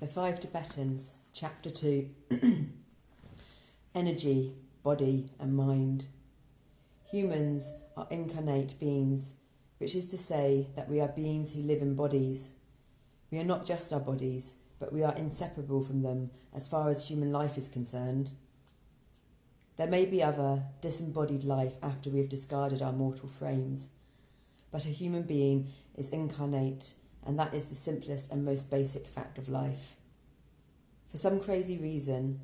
The 5 Tibetans, Chapter 2. Energy, Body and Mind. Humans are incarnate beings, which is to say that we are beings who live in bodies. We are not just our bodies, but we are inseparable from them as far as human life is concerned. There may be other, disembodied life after we have discarded our mortal frames, but a human being is incarnate, and that is the simplest and most basic fact of life. For some crazy reason,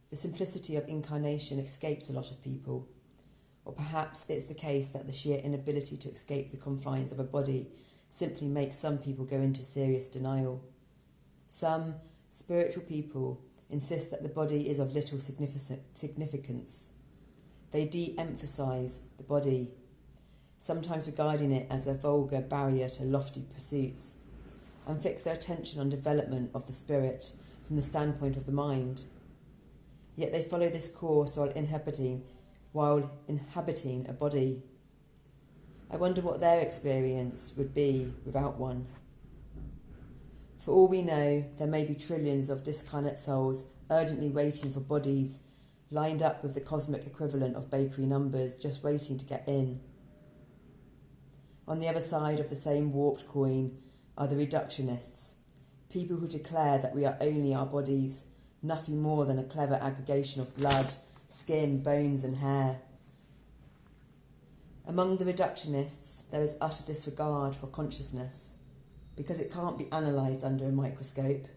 the simplicity of incarnation escapes a lot of people, or perhaps it's the case that the sheer inability to escape the confines of a body simply makes some people go into serious denial. Some spiritual people insist that the body is of little significance. They de-emphasise the body, sometimes regarding it as a vulgar barrier to lofty pursuits, and fix their attention on development of the spirit from the standpoint of the mind. Yet they follow this course while inhabiting a body. I wonder what their experience would be without one. For all we know, there may be trillions of discarnate souls urgently waiting for bodies, lined up with the cosmic equivalent of bakery numbers, just waiting to get in. On the other side of the same warped coin are the reductionists, people who declare that we are only our bodies, nothing more than a clever aggregation of blood, skin, bones and hair. Among the reductionists, there is utter disregard for consciousness, because it can't be analysed under a microscope.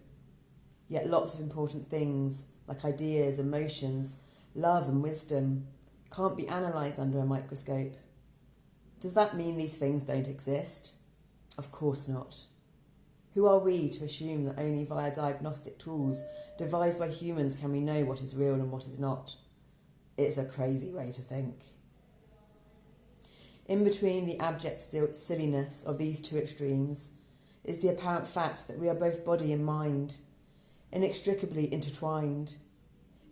Yet lots of important things, like ideas, emotions, love and wisdom, can't be analysed under a microscope. Does that mean these things don't exist? Of course not. Who are we to assume that only via diagnostic tools devised by humans can we know what is real and what is not? It's a crazy way to think. In between the abject silliness of these two extremes is the apparent fact that we are both body and mind, inextricably intertwined.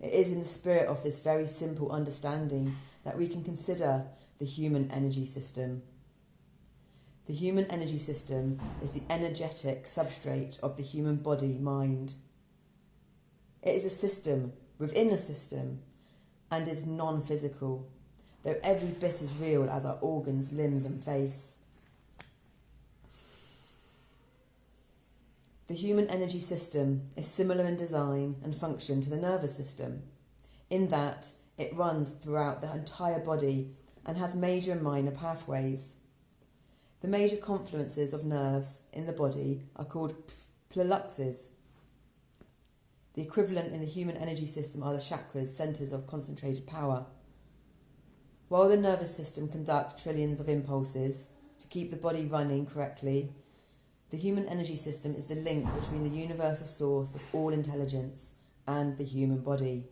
It is in the spirit of this very simple understanding that we can consider the human energy system. The human energy system is the energetic substrate of the human body-mind. It is a system within a system and is non-physical, though every bit as real as our organs, limbs and face. The human energy system is similar in design and function to the nervous system, in that it runs throughout the entire body and has major and minor pathways. The major confluences of nerves in the body are called plexuses. The equivalent in the human energy system are the chakras, centres of concentrated power. While the nervous system conducts trillions of impulses to keep the body running correctly, the human energy system is the link between the universal source of all intelligence and the human body.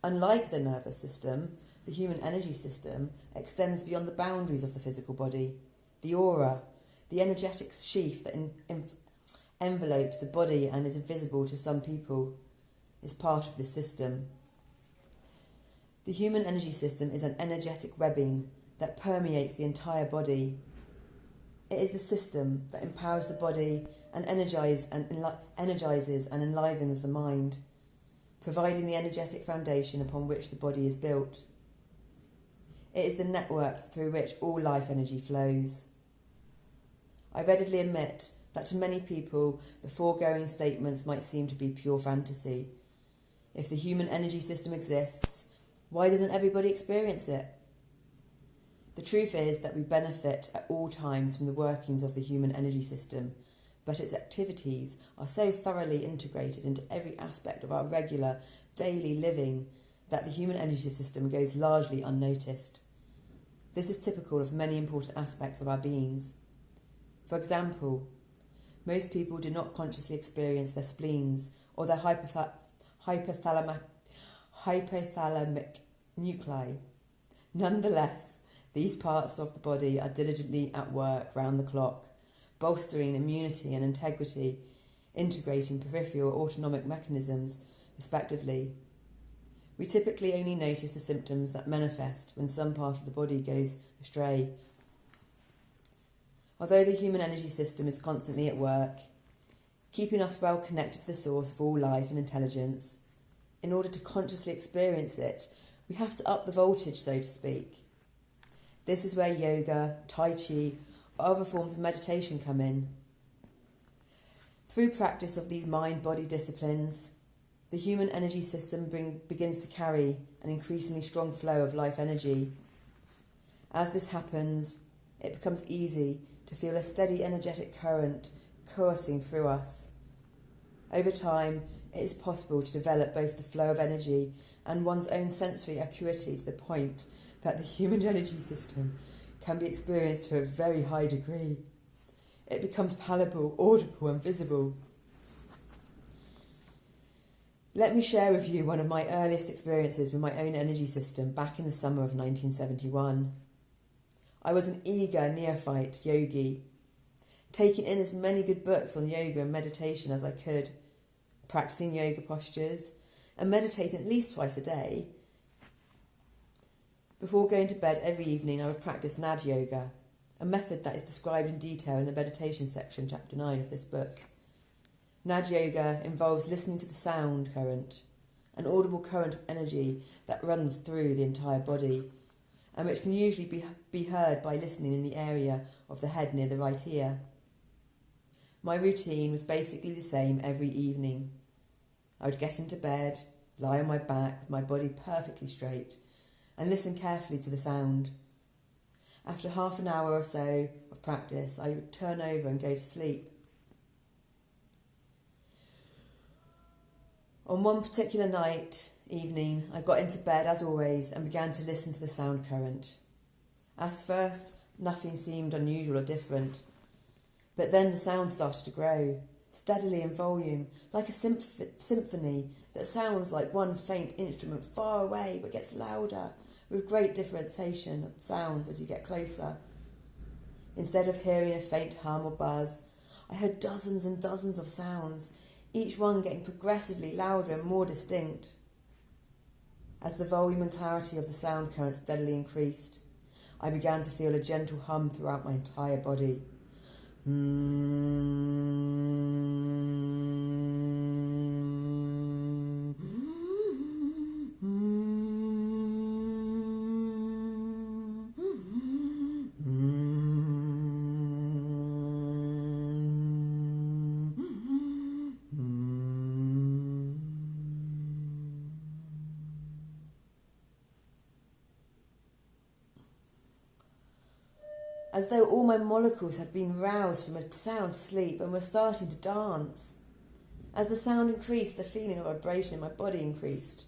Unlike the nervous system, the human energy system extends beyond the boundaries of the physical body. The aura, the energetic sheath that envelopes the body and is invisible to some people, is part of this system. The human energy system is an energetic webbing that permeates the entire body. It is the system that empowers the body and energizes and enlivens the mind, providing the energetic foundation upon which the body is built. It is the network through which all life energy flows. I readily admit that to many people the foregoing statements might seem to be pure fantasy. If the human energy system exists, why doesn't everybody experience it? The truth is that we benefit at all times from the workings of the human energy system, but its activities are so thoroughly integrated into every aspect of our regular, daily living that the human energy system goes largely unnoticed. This is typical of many important aspects of our beings. For example, most people do not consciously experience their spleens or their hypothalamic nuclei. Nonetheless, these parts of the body are diligently at work round the clock, bolstering immunity and integrity, integrating peripheral autonomic mechanisms, respectively. We typically only notice the symptoms that manifest when some part of the body goes astray. Although the human energy system is constantly at work, keeping us well connected to the source of all life and intelligence. In order to consciously experience it, we have to up the voltage, so to speak. This is where yoga, tai chi, or other forms of meditation come in. Through practice of these mind-body disciplines, the human energy system begins to carry an increasingly strong flow of life energy. As this happens, it becomes easy to feel a steady energetic current coursing through us. Over time, it is possible to develop both the flow of energy and one's own sensory acuity to the point that the human energy system can be experienced to a very high degree. It becomes palatable, audible and visible. Let me share with you one of my earliest experiences with my own energy system back in the summer of 1971. I was an eager neophyte yogi, taking in as many good books on yoga and meditation as I could, practicing yoga postures and meditating at least twice a day. Before going to bed every evening, I would practice Nad Yoga, a method that is described in detail in the meditation section, chapter 9 of this book. Nad Yoga involves listening to the sound current, an audible current of energy that runs through the entire body, and which can usually be heard by listening in the area of the head near the right ear. My routine was basically the same every evening. I would get into bed, lie on my back with my body perfectly straight, and listen carefully to the sound. After half an hour or so of practice, I would turn over and go to sleep. On one particular evening, I got into bed as always and began to listen to the sound current. At first, nothing seemed unusual or different, but then the sound started to grow, steadily in volume, like a symphony that sounds like one faint instrument far away but gets louder, with great differentiation of sounds as you get closer. Instead of hearing a faint hum or buzz, I heard dozens and dozens of sounds, each one getting progressively louder and more distinct. As the volume and clarity of the sound current steadily increased, I began to feel a gentle hum throughout my entire body. As though all my molecules had been roused from a sound sleep and were starting to dance. As the sound increased, the feeling of vibration in my body increased.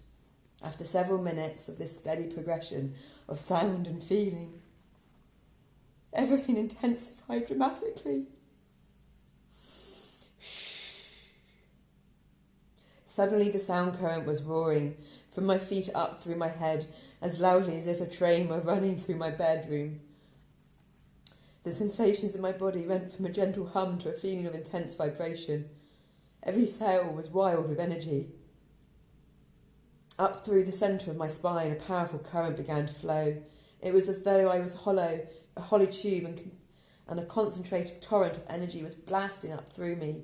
After several minutes of this steady progression of sound and feeling, everything intensified dramatically. Suddenly the sound current was roaring from my feet up through my head as loudly as if a train were running through my bedroom. The sensations in my body went from a gentle hum to a feeling of intense vibration. Every cell was wild with energy. Up through the centre of my spine, a powerful current began to flow. It was as though I was a hollow tube, and a concentrated torrent of energy was blasting up through me.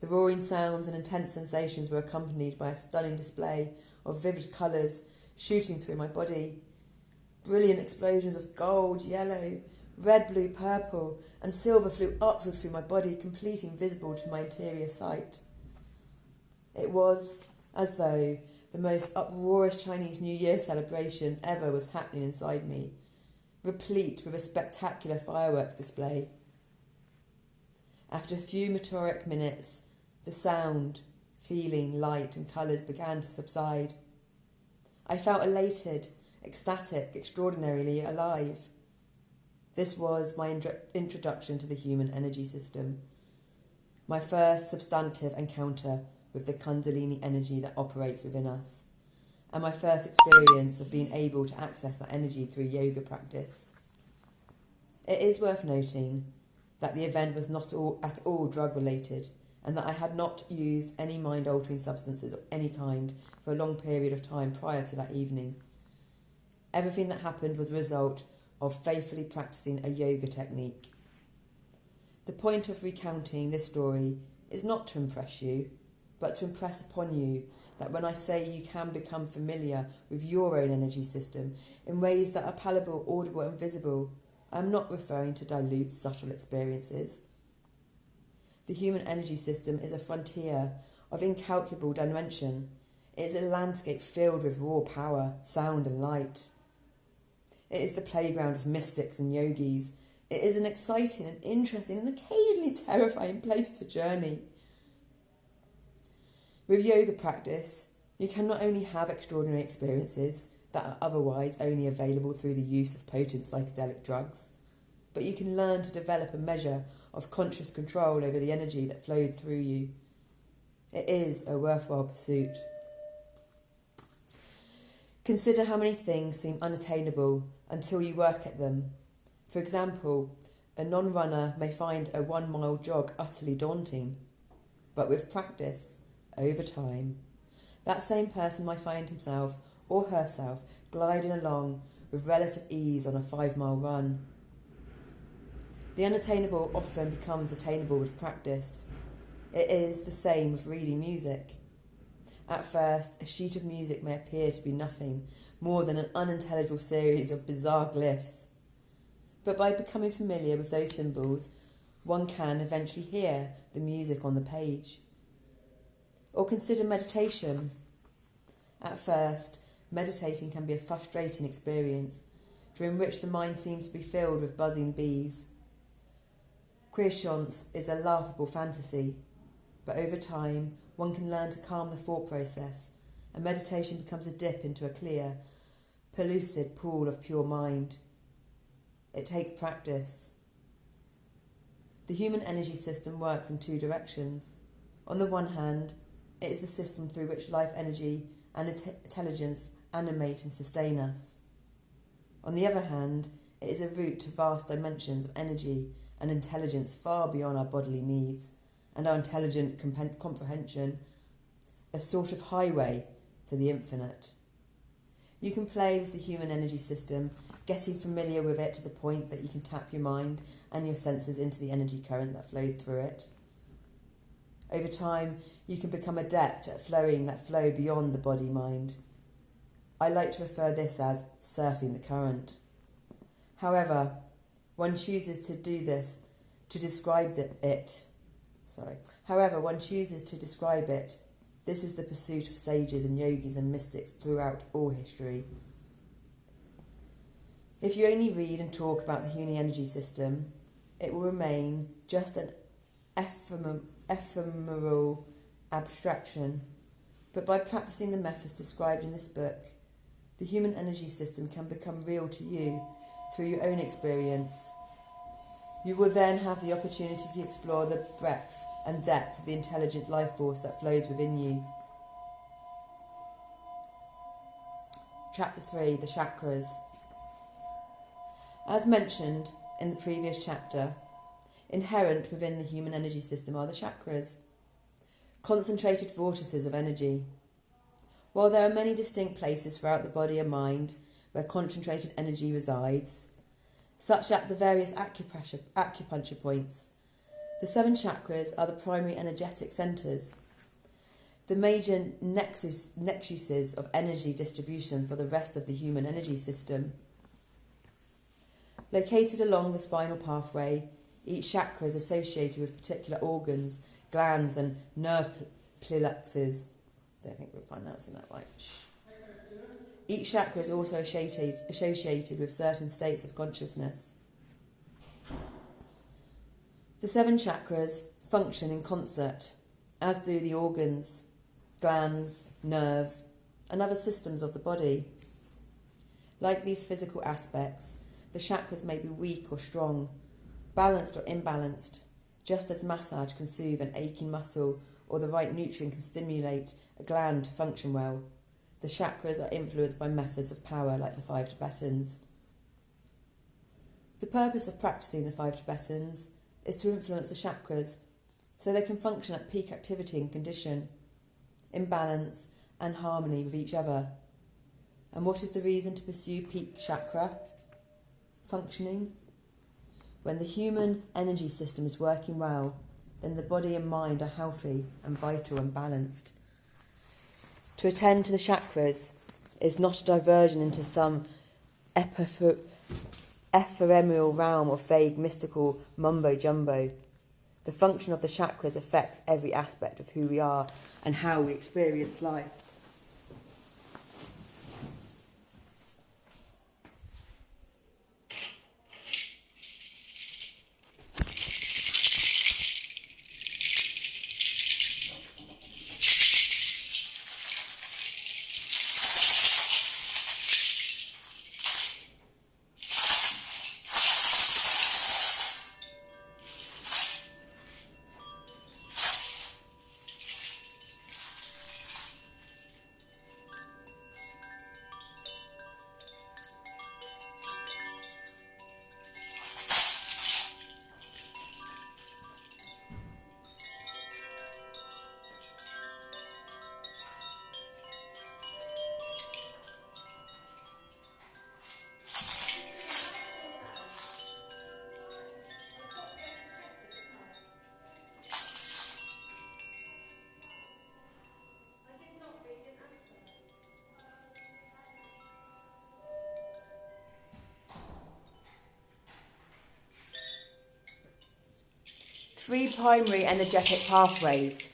The roaring sounds and intense sensations were accompanied by a stunning display of vivid colours shooting through my body. Brilliant explosions of gold, yellow, red, blue, purple and silver flew upward through my body, completing visible to my interior sight. It was as though the most uproarious Chinese New Year celebration ever was happening inside me, replete with a spectacular fireworks display. After a few meteoric minutes, the sound, feeling, light and colours began to subside. I felt elated, ecstatic, extraordinarily alive. This was my introduction to the human energy system, my first substantive encounter with the Kundalini energy that operates within us, and my first experience of being able to access that energy through yoga practice. It is worth noting that the event was not at all drug-related, and that I had not used any mind-altering substances of any kind for a long period of time prior to that evening. Everything that happened was a result of faithfully practicing a yoga technique. The point of recounting this story is not to impress you, but to impress upon you that when I say you can become familiar with your own energy system in ways that are palpable, audible and visible, I am not referring to dilute, subtle experiences. The human energy system is a frontier of incalculable dimension. It is a landscape filled with raw power, sound and light. It is the playground of mystics and yogis. It is an exciting and interesting and occasionally terrifying place to journey. With yoga practice, you can not only have extraordinary experiences that are otherwise only available through the use of potent psychedelic drugs, but you can learn to develop a measure of conscious control over the energy that flows through you. It is a worthwhile pursuit. Consider how many things seem unattainable until you work at them. For example, a non-runner may find a 1 mile jog utterly daunting, but with practice, over time, that same person might find himself or herself gliding along with relative ease on a 5 mile run. The unattainable often becomes attainable with practice. It is the same with reading music. At first, a sheet of music may appear to be nothing more than an unintelligible series of bizarre glyphs. But by becoming familiar with those symbols, one can eventually hear the music on the page. Or consider meditation. At first, meditating can be a frustrating experience, during which the mind seems to be filled with buzzing bees. Quiescence is a laughable fantasy, but over time, one can learn to calm the thought process, and meditation becomes a dip into a clear, pellucid pool of pure mind. It takes practice. The human energy system works in 2 directions. On the one hand, it is the system through which life energy and intelligence animate and sustain us. On the other hand, it is a route to vast dimensions of energy and intelligence far beyond our bodily needs and our intelligent comprehension, a sort of highway to the infinite. You can play with the human energy system, getting familiar with it to the point that you can tap your mind and your senses into the energy current that flows through it. Over time, you can become adept at flowing that flow beyond the body-mind. I like to refer this as surfing the current. However, one chooses to do this to describe it. This is the pursuit of sages and yogis and mystics throughout all history. If you only read and talk about the human energy system, it will remain just an ephemeral abstraction. But by practicing the methods described in this book, the human energy system can become real to you through your own experience. You will then have the opportunity to explore the breadth and depth of the intelligent life force that flows within you. Chapter 3, the chakras. As mentioned in the previous chapter, inherent within the human energy system are the chakras, concentrated vortices of energy. While there are many distinct places throughout the body and mind where concentrated energy resides, such as the various acupuncture points, the 7 chakras are the primary energetic centres, the major nexuses of energy distribution for the rest of the human energy system. Located along the spinal pathway, each chakra is associated with particular organs, glands and nerve plexuses. I don't think we're pronouncing that right. Each chakra is also associated with certain states of consciousness. The 7 chakras function in concert, as do the organs, glands, nerves, and other systems of the body. Like these physical aspects, the chakras may be weak or strong, balanced or imbalanced, just as massage can soothe an aching muscle or the right nutrient can stimulate a gland to function well. The chakras are influenced by methods of power like the 5 Tibetans. The purpose of practicing the 5 Tibetans is to influence the chakras so they can function at peak activity and condition, in balance and harmony with each other. And what is the reason to pursue peak chakra functioning? When the human energy system is working well, then the body and mind are healthy and vital and balanced. To attend to the chakras is not a diversion into some ephemeral realm of vague mystical mumbo-jumbo. The function of the chakras affects every aspect of who we are and how we experience life. Three primary energetic pathways,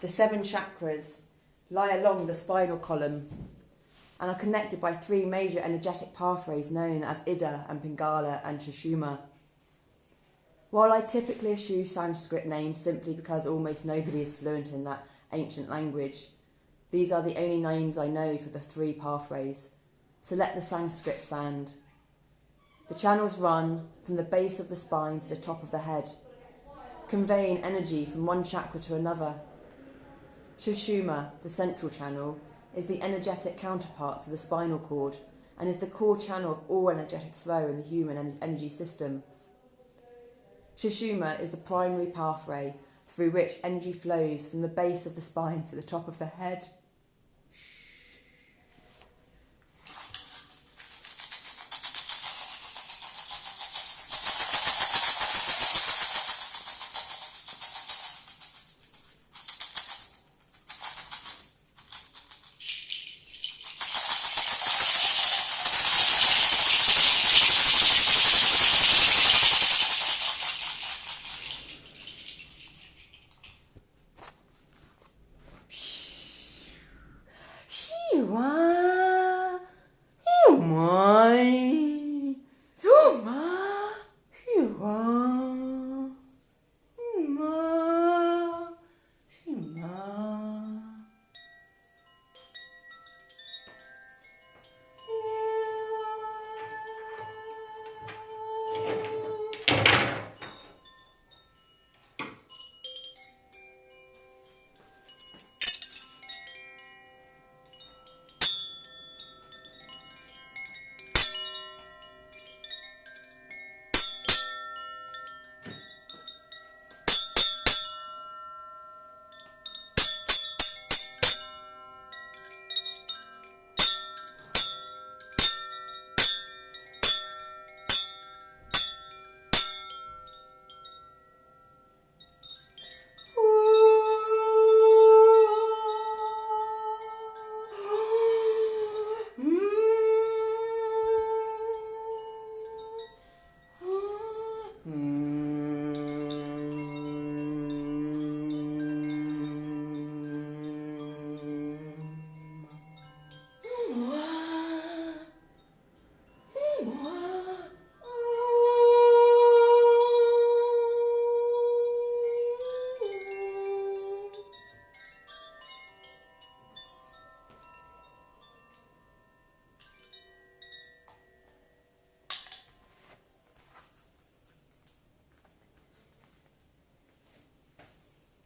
the 7 chakras, lie along the spinal column and are connected by 3 major energetic pathways known as Ida and Pingala and Sushumna. While I typically eschew Sanskrit names simply because almost nobody is fluent in that ancient language, these are the only names I know for the 3 pathways, so let the Sanskrit stand. The channels run from the base of the spine to the top of the head, conveying energy from one chakra to another. Sushumna, the central channel, is the energetic counterpart to the spinal cord and is the core channel of all energetic flow in the human energy system. Sushumna is the primary pathway through which energy flows from the base of the spine to the top of the head.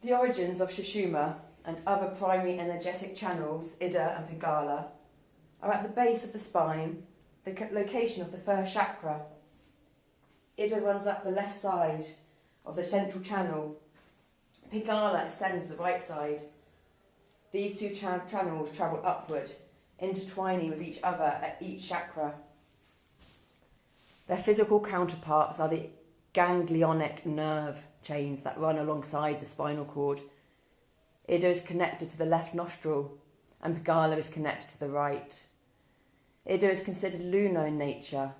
The origins of Sushumna and other primary energetic channels, Ida and Pingala, are at the base of the spine, the location of the first chakra. Ida runs up the left side of the central channel. Pingala ascends the right side. These 2 channels travel upward, intertwining with each other at each chakra. Their physical counterparts are the ganglionic nerve chains that run alongside the spinal cord. Ida is connected to the left nostril and Pingala is connected to the right. Ida is considered lunar in nature,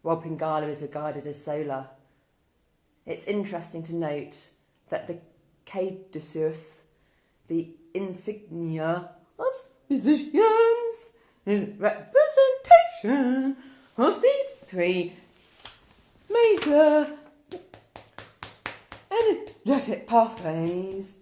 while Pingala is regarded as solar. It's interesting to note that the caduceus, the insignia of physicians, is representation of these three major energetic pathways.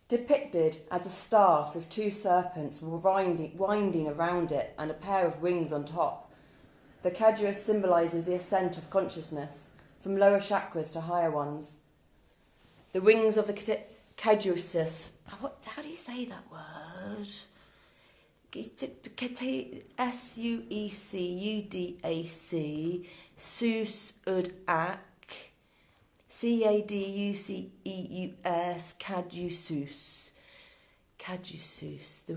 Depicted as a staff with two serpents winding around it and a pair of wings on top, the caduceus symbolises the ascent of consciousness from lower chakras to higher ones. The wings of the caduceus, how do you say that word? S-U-E-C-U-D-A-C, sus-ud-ak, caduceus, caduceus. The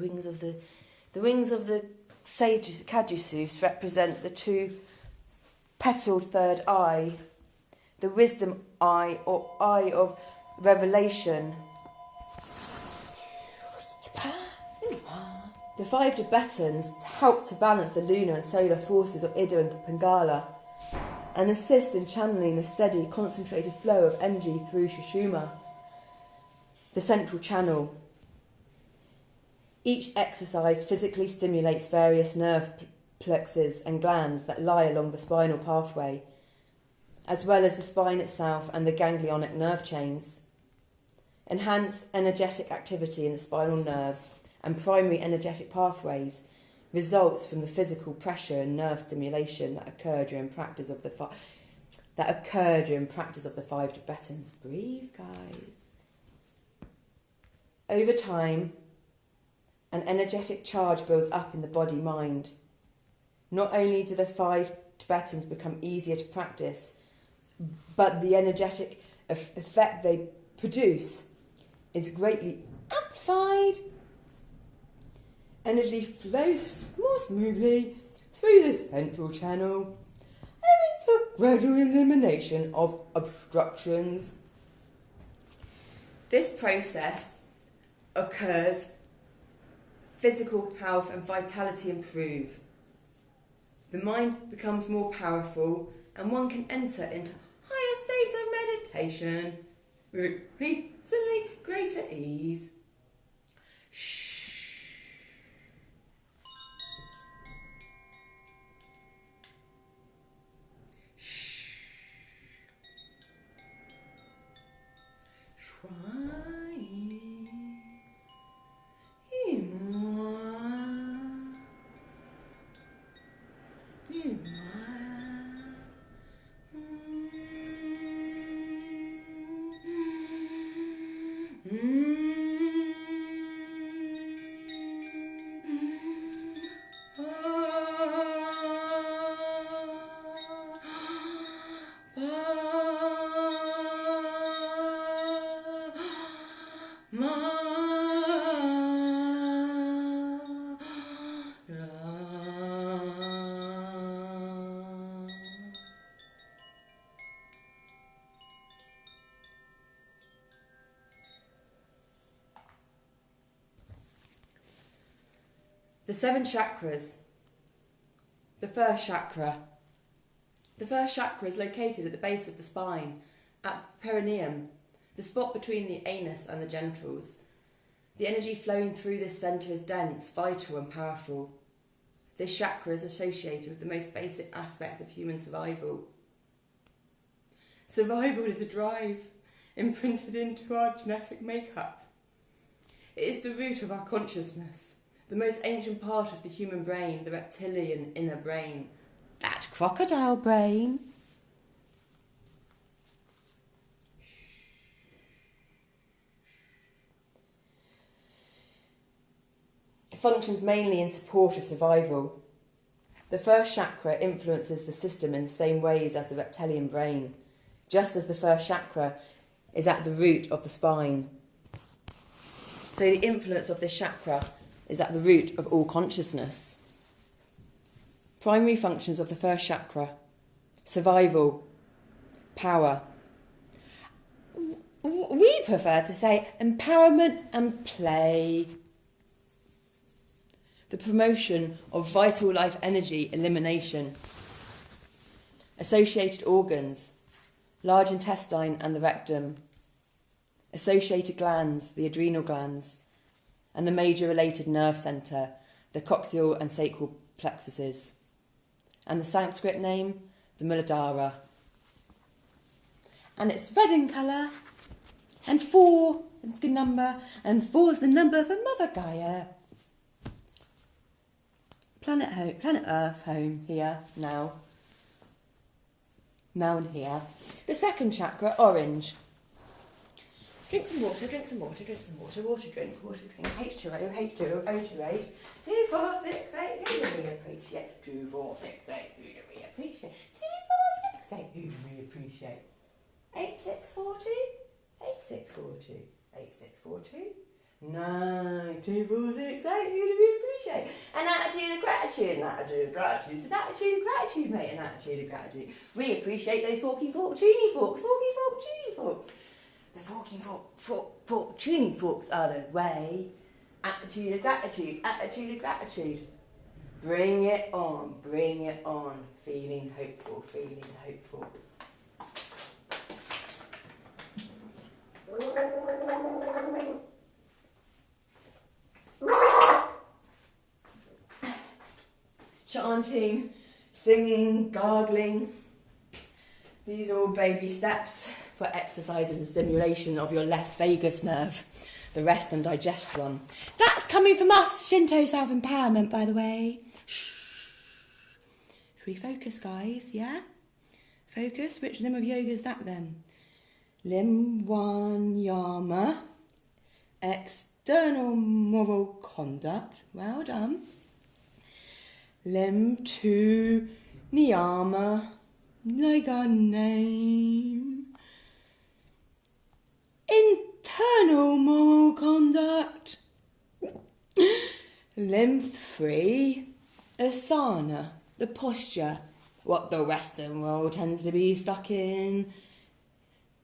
wings of the caduceus represent the two petalled third eye, the wisdom eye or eye of revelation. The 5 TIBETANS help to balance the lunar and solar forces of Ida and Pingala, and assist in channeling a steady, concentrated flow of energy through Sushumna, the central channel. Each exercise physically stimulates various nerve plexuses and glands that lie along the spinal pathway, as well as the spine itself and the ganglionic nerve chains. Enhanced energetic activity in the spinal nerves and primary energetic pathways results from the physical pressure and nerve stimulation that occur during practice of the 5 TIBETANS. Breathe, guys. Over time, an energetic charge builds up in the body-mind. Not only do the 5 TIBETANS become easier to practice, but the energetic effect they produce is greatly amplified. Energy flows more smoothly through the central channel, leading to gradual elimination of obstructions. This process occurs, physical health and vitality improve. The mind becomes more powerful and one can enter into higher states of meditation with increasingly greater ease. The 7 chakras. The first chakra. The first chakra is located at the base of the spine, at the perineum, the spot between the anus and the genitals. The energy flowing through this centre is dense, vital and powerful. This chakra is associated with the most basic aspects of human survival. Survival is a drive imprinted into our genetic makeup. It is the root of our consciousness, the most ancient part of the human brain, the reptilian inner brain, that crocodile brain. It functions mainly in support of survival. The first chakra influences the system in the same ways as the reptilian brain, just as the first chakra is at the root of the spine. So the influence of this chakra is at the root of all consciousness. Primary functions of the first chakra: survival, power. We prefer to say empowerment and play. The promotion of vital life energy elimination. Associated organs: large intestine and the rectum. Associated glands: the adrenal glands. And the major related nerve centre, the coxal and sacral plexuses. And the Sanskrit name, the Muladhara. And it's red in colour. And 4 is the number, and 4 is the number for Mother Gaia. Planet Earth home here, now. Now and here. The second chakra, orange. Drink some water, drink some water, drink some water, water drink, H2O, H2O, O2H. 2, 4, 6, 8, who do we appreciate? 2, 4, 6, 8, who do we appreciate? 2, 4, 6, 8, who do we appreciate? 8, 6, 4, 2, 8, 6, 4, 2, 8, 6, 4, 2. 9, 2, 4, 6, 8, who do we appreciate? An attitude of gratitude, an attitude of gratitude. It's an attitude of gratitude, mate, an attitude of gratitude. We appreciate those forky fork tuning forks, forky fork tuning forks. The forky fork tuning forks are the way. Attitude of gratitude, attitude of gratitude. Bring it on, feeling hopeful, feeling hopeful. Chanting, singing, gargling. These are all baby steps for exercises and stimulation of your left vagus nerve, the rest and digest one. That's coming from us, Shinto self-empowerment, by the way. Shh. Should we focus, guys, yeah? Focus. Which limb of yoga is that then? Limb 1, yama. External moral conduct. Well done. Limb 2, niyama. Like our name. Internal moral conduct. Limb 3, asana, the posture, what the Western world tends to be stuck in.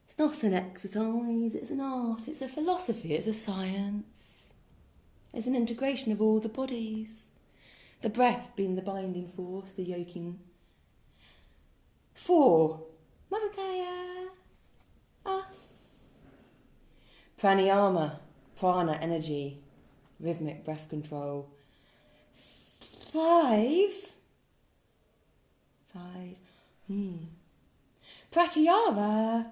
It's not an exercise, it's an art, it's a philosophy, it's a science. It's an integration of all the bodies. The breath being the binding force, the yoking. 4, Mother Gaia, us. Pranayama, prana energy, rhythmic breath control. 5, Pratyahara,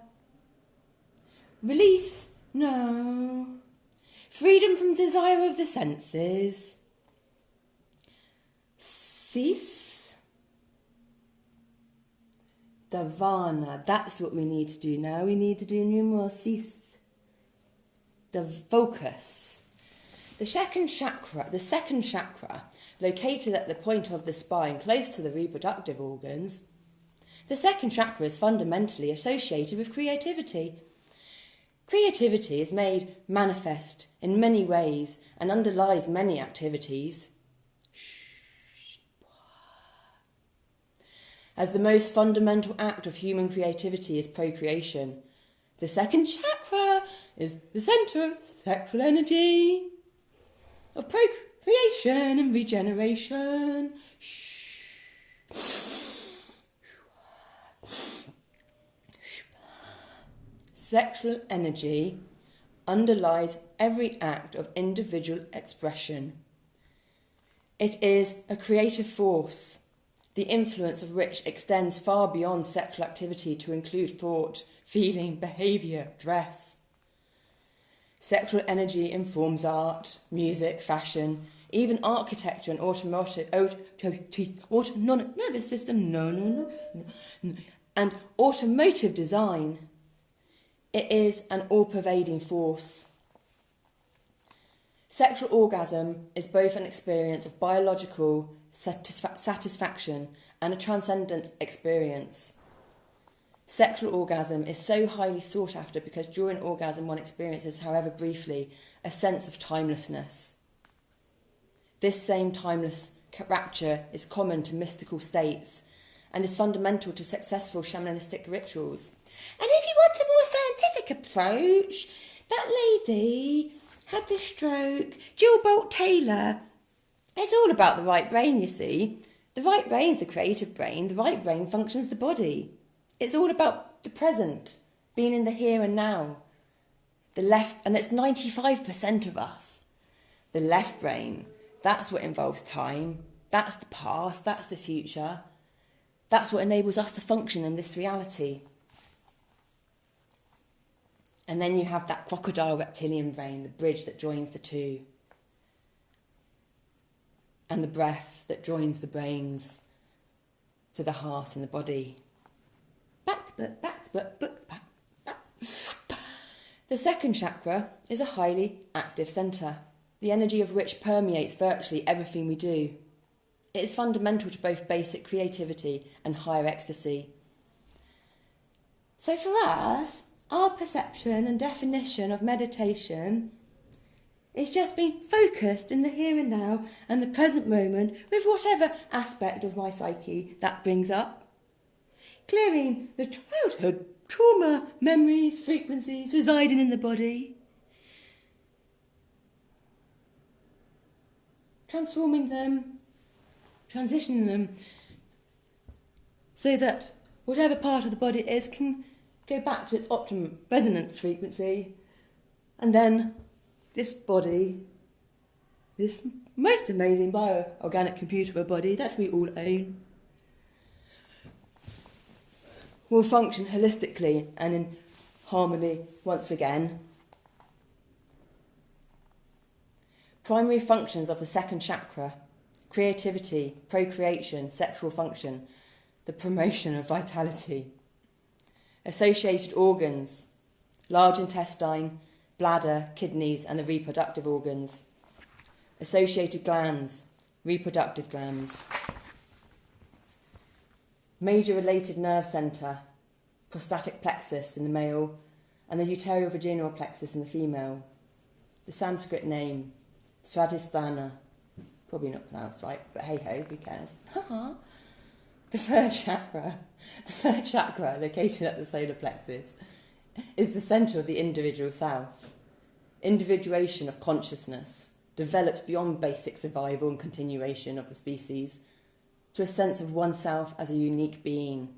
release, no. Freedom from desire of the senses. Cease. Dhavana, that's what we need to do now. We need to do more cease. The focus. The second chakra, located at the point of the spine close to the reproductive organs, the second chakra is fundamentally associated with creativity. Creativity is made manifest in many ways and underlies many activities. As the most fundamental act of human creativity is procreation, the second chakra is the centre of sexual energy, of procreation and regeneration. Sexual energy underlies every act of individual expression. It is a creative force, the influence of which extends far beyond sexual activity to include thought, feeling, behaviour, dress. Sexual energy informs art, music, fashion, even architecture and automotive nervous system, and automotive design. It is an all-pervading force. Sexual orgasm is both an experience of biological satisfaction and a transcendent experience. Sexual orgasm is so highly sought after because during orgasm one experiences, however briefly, a sense of timelessness. This same timeless rapture is common to mystical states and is fundamental to successful shamanistic rituals. And if you want a more scientific approach, that lady had the stroke, Jill Bolt Taylor. It's all about the right brain, you see. The right brain's the creative brain. The right brain functions the body. It's all about the present, being in the here and now. The left, and it's 95% of us. The left brain, that's what involves time. That's the past, that's the future. That's what enables us to function in this reality. And then you have that crocodile reptilian brain, the bridge that joins the two. And the breath that joins the brains to the heart and the body. The second chakra is a highly active centre, the energy of which permeates virtually everything we do. It is fundamental to both basic creativity and higher ecstasy. So for us, our perception and definition of meditation is just being focused in the here and now and the present moment with whatever aspect of my psyche that brings up. Clearing the childhood trauma, memories, frequencies residing in the body. Transforming them, transitioning them, so that whatever part of the body it is can go back to its optimum resonance frequency. And then this body, this most amazing bio-organic computer of a body that we all own, will function holistically and in harmony once again. Primary functions of the second chakra: creativity, procreation, sexual function, the promotion of vitality. Associated organs: large intestine, bladder, kidneys and the reproductive organs. Associated glands: reproductive glands. Major related nerve centre: prostatic plexus in the male and the uterovaginal plexus in the female. The Sanskrit name: Svadhisthana. Probably not pronounced right, but hey ho, who cares? The third chakra, located at the solar plexus, is the centre of the individual self. Individuation of consciousness, developed beyond basic survival and continuation of the species, to a sense of oneself as a unique being.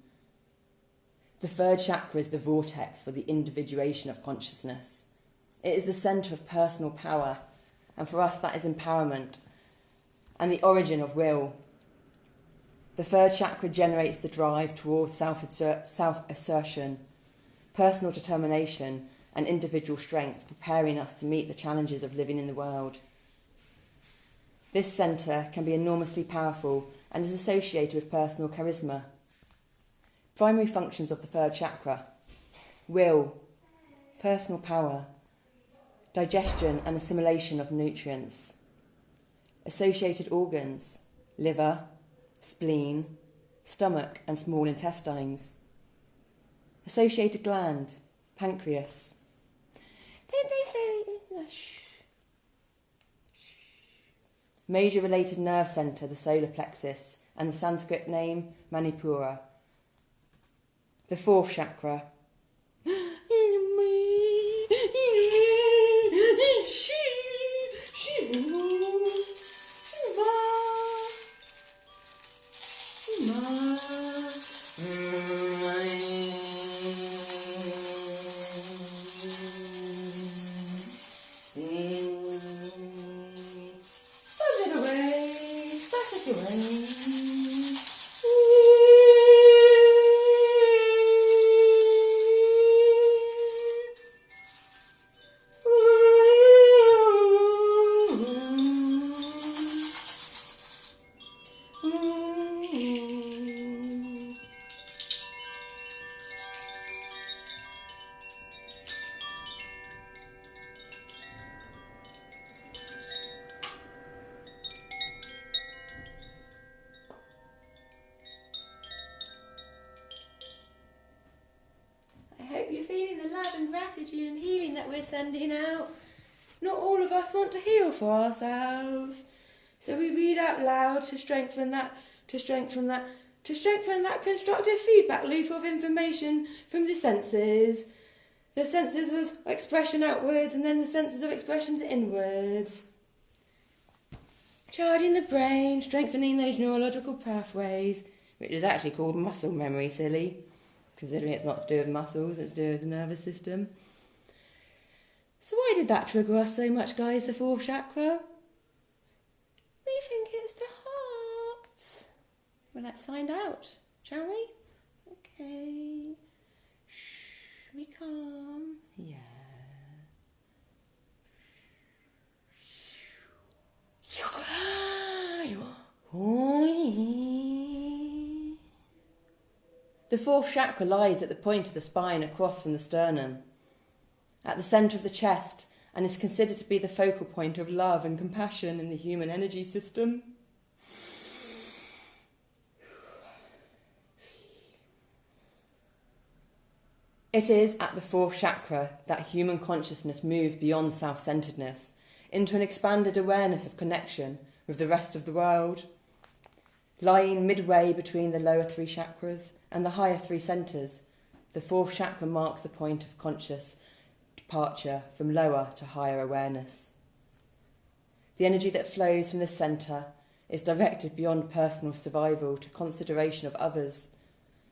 The third chakra is the vortex for the individuation of consciousness. It is the centre of personal power, and for us that is empowerment, and the origin of will. The third chakra generates the drive towards self-assertion, personal determination, and individual strength, preparing us to meet the challenges of living in the world. This centre can be enormously powerful and is associated with personal charisma. Primary functions of the third chakra: will, personal power, digestion and assimilation of nutrients. Associated organs: liver, spleen, stomach and small intestines. Associated gland: pancreas. Don't they say... Major related nerve centre, the solar plexus, and the Sanskrit name, Manipura. The fourth chakra. messaging and healing that we're sending out. Not all of us want to heal for ourselves. So we read out loud to strengthen that constructive feedback loop of information from the senses. The senses of expression outwards and then the senses of expression to inwards. Charging the brain, strengthening those neurological pathways, which is actually called muscle memory, silly, considering it's not to do with muscles, it's to do with the nervous system. So why did that trigger us so much, guys, the fourth chakra? We think it's the heart. Well, let's find out, shall we? Okay. Shh, be calm. Yeah. The fourth chakra lies at the point of the spine across from the sternum, at the centre of the chest, and is considered to be the focal point of love and compassion in the human energy system. It is at the fourth chakra that human consciousness moves beyond self-centeredness into an expanded awareness of connection with the rest of the world. Lying midway between the lower three chakras and the higher three centres, the fourth chakra marks the point of conscious departure from lower to higher awareness. The energy that flows from this centre is directed beyond personal survival to consideration of others,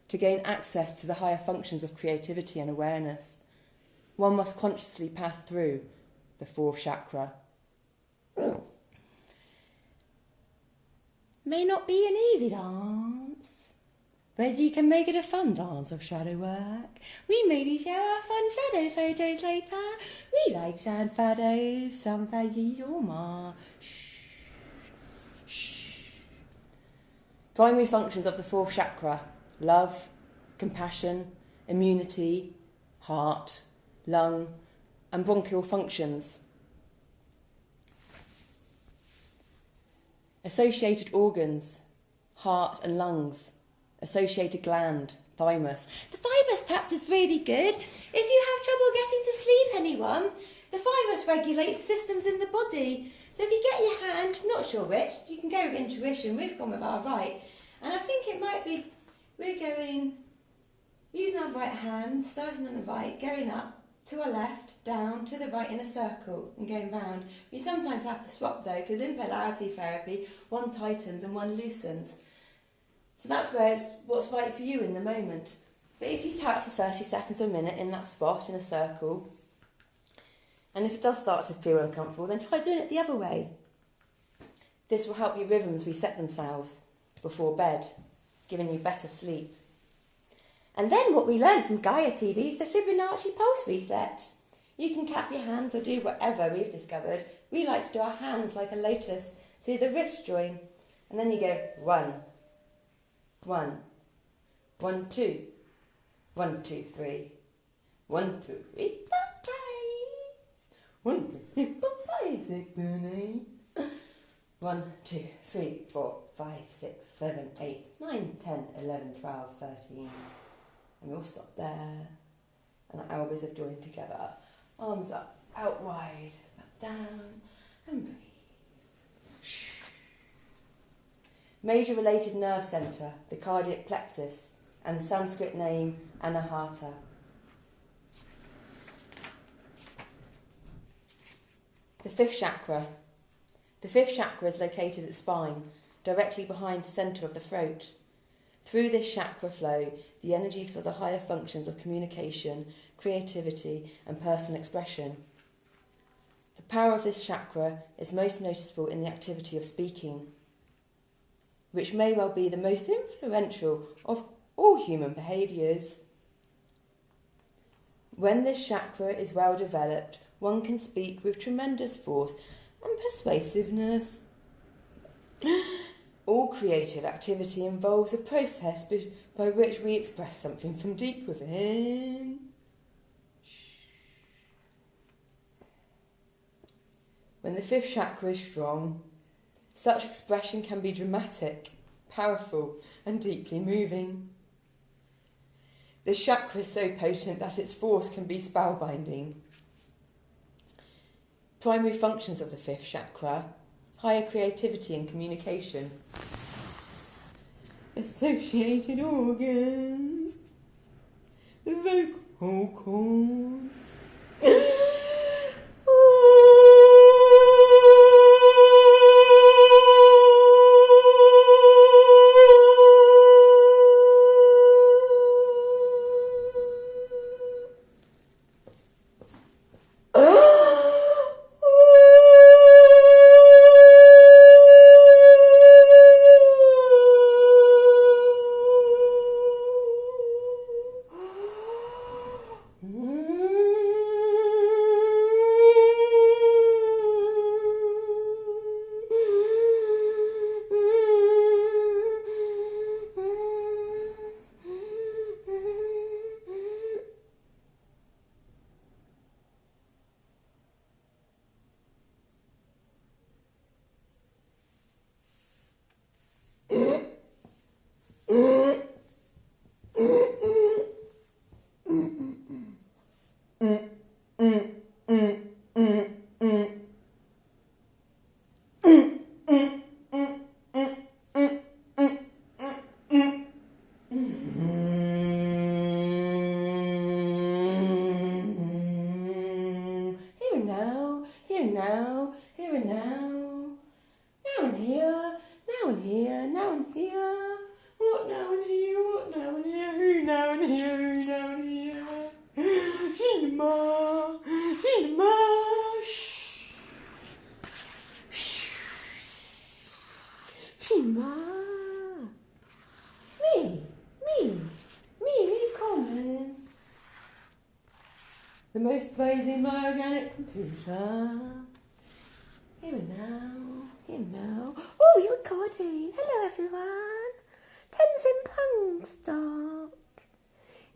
to gain access to the higher functions of creativity and awareness. One must consciously pass through the fourth chakra. May not be an easy dance, but you can make it a fun dance of shadow work. We maybe share our fun shadow photos later. We like shadows, some faggy or ma. Shh. Shh. Primary functions of the fourth chakra: love, compassion, immunity, heart, lung, and bronchial functions. Associated organs: heart and lungs. Associated gland: thymus. The thymus taps is really good. If you have trouble getting to sleep, anyone, the thymus regulates systems in the body. So if you get your hand, not sure which, you can go with intuition. We've gone with our right. And I think it might be, we're going, using our right hand, starting on the right, going up, to our left, down, to the right in a circle and going round. We sometimes have to swap though, because in polarity therapy, one tightens and one loosens. So that's where it's what's right for you in the moment. But if you tap for 30 seconds or a minute in that spot, in a circle, and if it does start to feel uncomfortable, then try doing it the other way. This will help your rhythms reset themselves before bed, giving you better sleep. And then what we learned from Gaia TV is the Fibonacci pulse reset. You can clap your hands or do whatever we've discovered. We like to do our hands like a lotus. So the wrists join, and then you go 1, 1, 1, 2, 1, 2, 3, 1, 2, 3, 4, 5, 1, 2, 3, 4, 5, 6, 7, 8, 1, 2, 3, 4, 5, 6, 7, 8, 9, 10, 11, 12, 13. And we'll stop there. And our elbows have joined together. Arms up, out wide, back down, and breathe. Shh. Major related nerve centre, the cardiac plexus, and the Sanskrit name Anahata. The fifth chakra. The fifth chakra is located at the spine, directly behind the centre of the throat. Through this chakra flow the energies for the higher functions of communication, creativity, and personal expression. The power of this chakra is most noticeable in the activity of speaking, which may well be the most influential of all human behaviours. When this chakra is well developed, one can speak with tremendous force and persuasiveness. All creative activity involves a process by which we express something from deep within. When the fifth chakra is strong, such expression can be dramatic, powerful, and deeply moving. The chakra is so potent that its force can be spellbinding. Primary functions of the fifth chakra: higher creativity and communication. Associated organs. The vocal cords. The most amazing organic computer. Here and now. Oh, we're recording. Hello, everyone. Tenzin Pung start.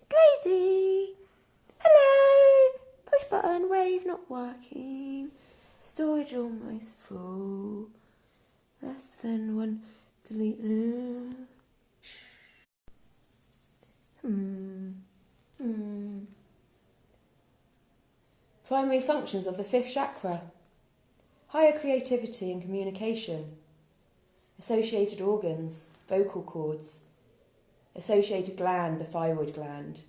Glady. Hello. Push button, wave not working. Storage almost full. Less than one. Delete. Primary functions of the fifth chakra: higher creativity and communication. Associated organs, vocal cords. Associated gland, the thyroid gland.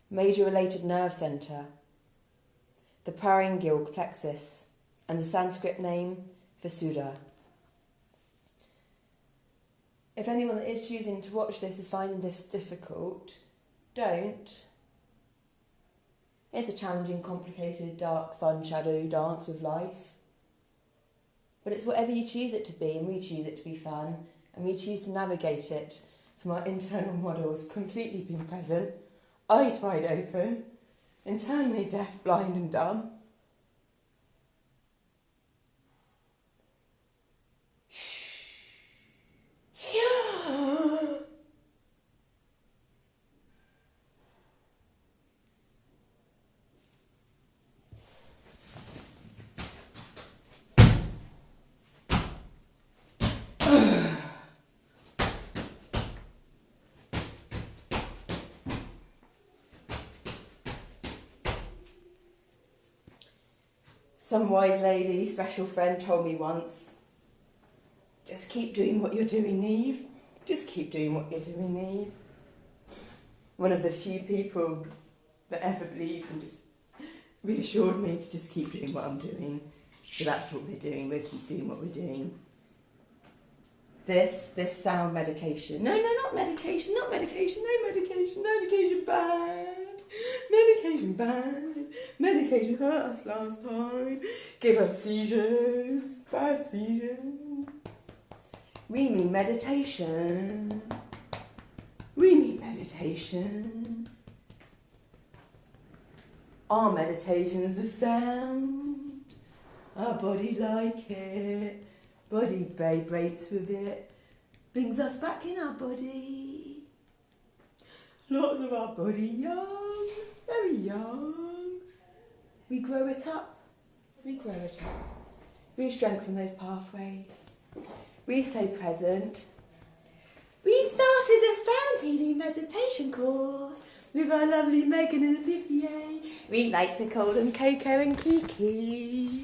Major related nerve centre, the pharyngeal plexus, and the Sanskrit name Visuddha. If anyone that is choosing to watch this is finding this difficult, don't. It's a challenging, complicated, dark, fun, shadow dance with life. But it's whatever you choose it to be, and we choose it to be fun, and we choose to navigate it from our internal models completely being present, eyes wide open, internally deaf, blind and dumb. Some wise lady, special friend, told me once, just keep doing what you're doing, Eve. Just keep doing what you're doing, Eve. One of the few people that ever believed and just reassured me to just keep doing what I'm doing. So that's what we're doing. We'll keep doing what we're doing. This sound medication. No, not medication, no medication, bad. Medication bad. Medication hurt us last time. Give us seizures, bad seizures. We need meditation. Our meditation is the sound. Our body like it. Body vibrates with it. Brings us back in our body. Lots of our body young, very young. We grow it up. We strengthen those pathways. We stay present. We started a sound Healing meditation course with our lovely Megan and Olivier. We like to call them Coco and Kiki.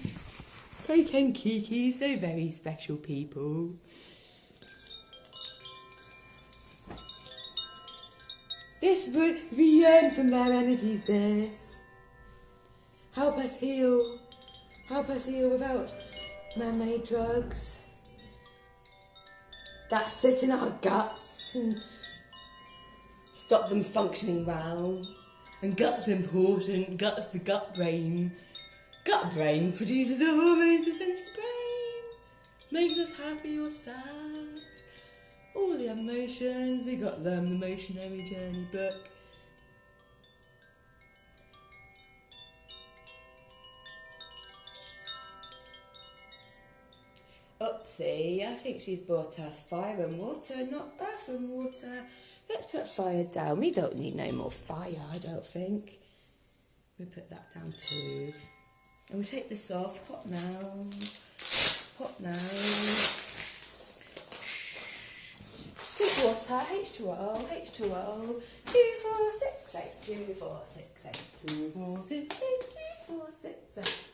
Coco and Kiki, so very special people. This we earn from their energies, this. Help us heal. Help us heal without man-made drugs that sit in our guts and stop them functioning well. And gut's important, gut's the gut brain. Gut brain produces the hormones, the sense of brain. Makes us happy or sad. All the emotions, we got them, the Emotionary Journey book. Oopsie, I think she's brought us fire and water, not earth and water. Let's put fire down. We don't need no more fire, I don't think. We'll put that down too. And we'll take this off. Hot now. Hot now. Good water. H2O. H2O. 2, 4, 6, 8. 2, 4, 6, 8. 2, 4, 6, 8. 2, 4, 6, 8.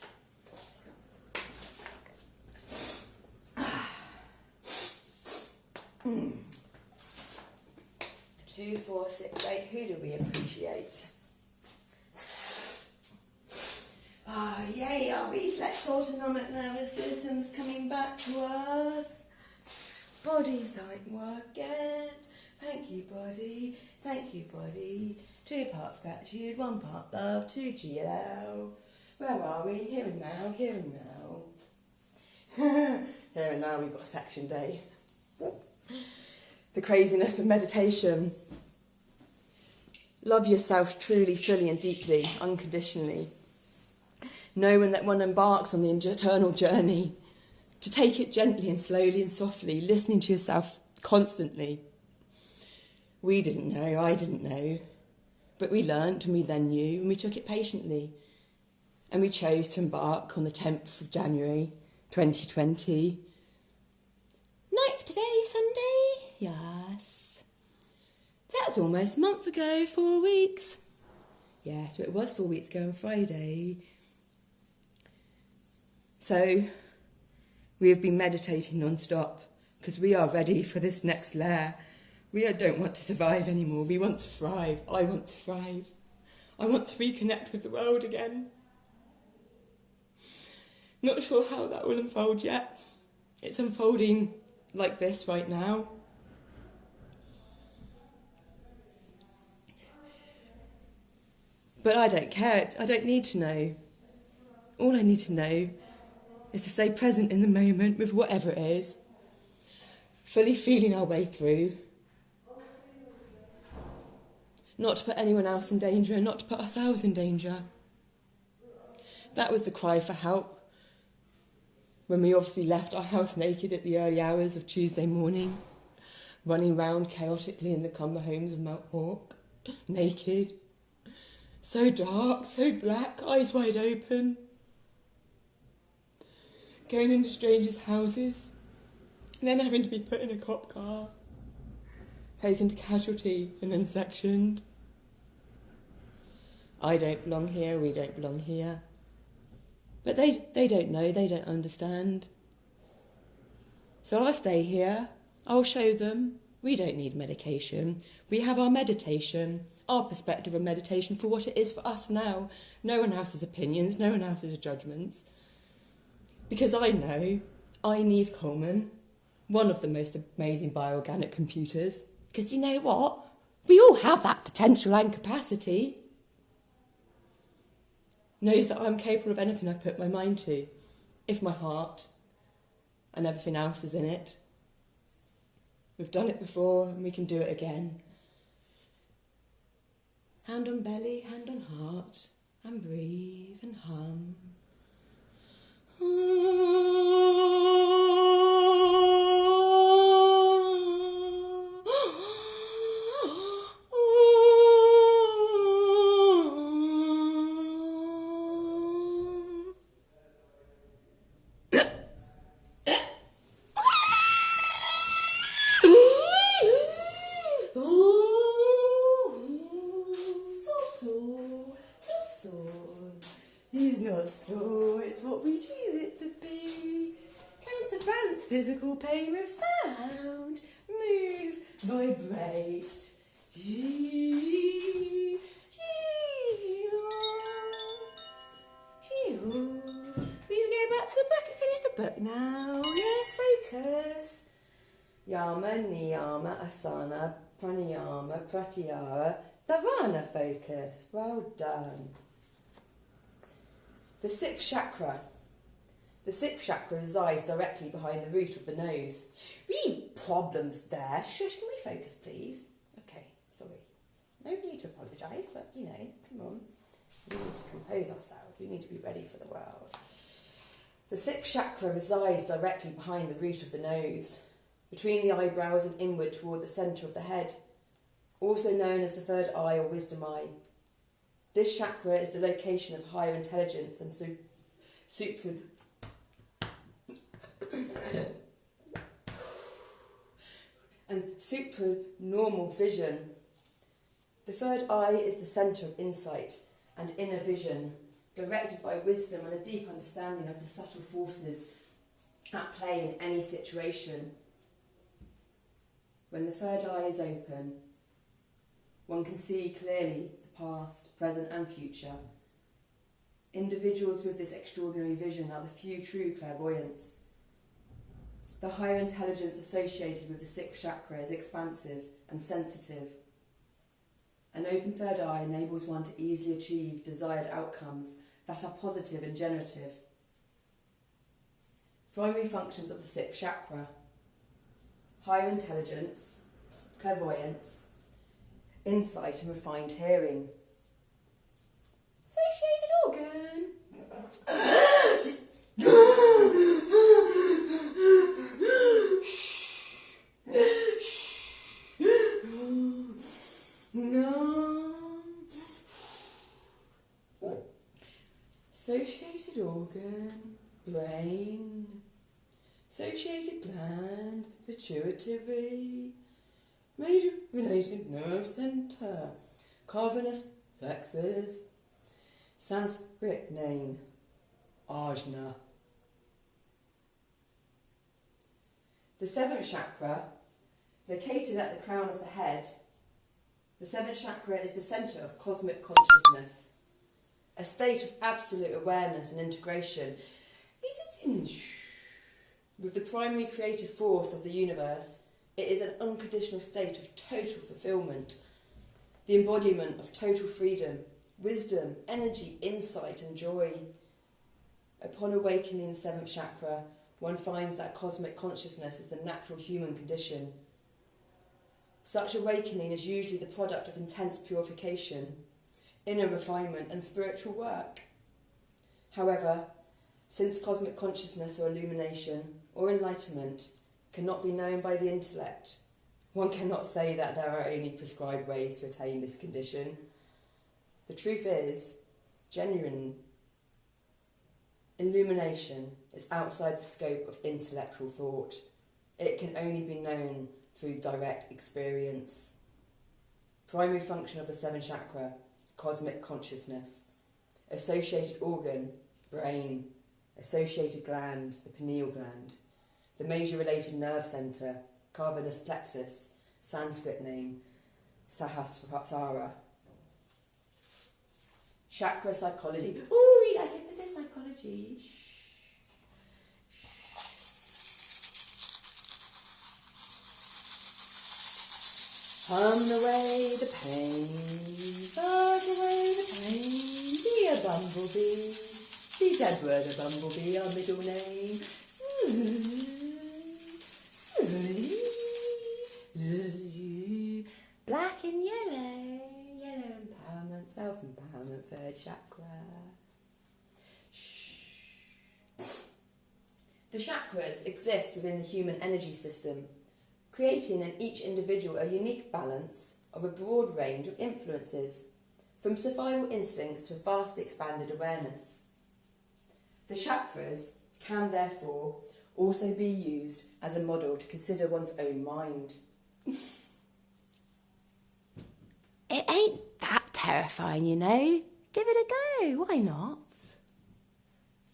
2, 4, 6, 8. Who do we appreciate? Ah, yay, our reflex autonomic nervous system's coming back to us. Body's like working. Thank you, body. Thank you, body. 2 parts gratitude, 1 part love, 2 GLL. Where are we? Here and now, here and now. Here and now, we've got section day. The craziness of meditation. Love yourself truly, fully and deeply, unconditionally. Knowing that one embarks on the eternal journey, to take it gently and slowly and softly, listening to yourself constantly. We didn't know, I didn't know, but we learnt and we then knew and we took it patiently. And we chose to embark on the 10th of January 2020. 9th today, Sunday? Yes. That's almost a month ago, 4 weeks. Yes, but it was 4 weeks ago on Friday. So, we have been meditating non-stop because we are ready for this next layer. We don't want to survive anymore. We want to thrive. I want to thrive. I want to reconnect with the world again. Not sure how that will unfold yet. It's unfolding like this right now. But I don't care. I don't need to know. All I need to know is to stay present in the moment with whatever it is, fully feeling our way through, not to put anyone else in danger and not to put ourselves in danger. That was the cry for help when we obviously left our house naked at the early hours of Tuesday morning, running round chaotically in the Cumber homes of Mount Hawke, naked, so dark, so black, eyes wide open, going into strangers' houses, and then having to be put in a cop car, taken to casualty and then sectioned. I don't belong here, we don't belong here. But they don't know, they don't understand. So I'll stay here, I'll show them. We don't need medication. We have our meditation, our perspective of meditation for what it is for us now. No one else's opinions, no one else's judgments. Because I know, Neve Coleman, one of the most amazing bioorganic computers, because you know what? We all have that potential and capacity. Knows that I'm capable of anything I put my mind to, if my heart and everything else is in it. We've done it before and we can do it again. Hand on belly, hand on heart, and breathe and hum. what we choose it to be. Counterbalance physical pain with sound. Move, vibrate. We go back to the book and finish the book now. Yes, focus. Yama, niyama, asana, pranayama, pratyahara, dharana focus. Well done. The sixth chakra. The sixth chakra resides directly behind the root of the nose. Really problems there. Shush, can we focus, please? Okay, sorry. No need to apologise, but, come on. We need to compose ourselves. We need to be ready for the world. The sixth chakra resides directly behind the root of the nose, between the eyebrows and inward toward the centre of the head, also known as the third eye or wisdom eye. This chakra is the location of higher intelligence and supranormal vision. The third eye is the centre of insight and inner vision, directed by wisdom and a deep understanding of the subtle forces at play in any situation. When the third eye is open, one can see clearly the past, present and future. Individuals with this extraordinary vision are the few true clairvoyants. The higher intelligence associated with the sixth chakra is expansive and sensitive. An open third eye enables one to easily achieve desired outcomes that are positive and generative. Primary functions of the sixth chakra: higher intelligence, clairvoyance, insight and refined hearing. Associated organ. No. Associated organ, brain. Associated gland, pituitary. Major related nerve centre, cavernous plexus. Sanskrit name, Ajna. The seventh chakra, located at the crown of the head. The seventh chakra is the centre of cosmic consciousness, a state of absolute awareness and integration with the primary creative force of the universe. It is an unconditional state of total fulfilment, the embodiment of total freedom, wisdom, energy, insight and joy. Upon awakening in the seventh chakra, one finds that cosmic consciousness is the natural human condition. Such awakening is usually the product of intense purification, inner refinement and spiritual work. However, since cosmic consciousness or illumination or enlightenment cannot be known by the intellect, one cannot say that there are only prescribed ways to attain this condition. The truth is, genuine illumination is outside the scope of intellectual thought. It can only be known through direct experience. Primary function of the seventh chakra, cosmic consciousness. Associated organ, brain. Associated gland, the pineal gland. The major related nerve centre, cavernous plexus. Sanskrit name, Sahasrara. Chakra psychology. Ooh, yeah, give us a psychology. Hum away the pain, buzz away the pain, be a bumblebee, be Edward a bumblebee, our middle name. Black and yellow, yellow empowerment, self-empowerment, third chakra. The chakras exist within the human energy system, creating in each individual a unique balance of a broad range of influences, from survival instincts to vastly expanded awareness. The chakras can therefore also be used as a model to consider one's own mind. It ain't that terrifying, you know. Give it a go, why not?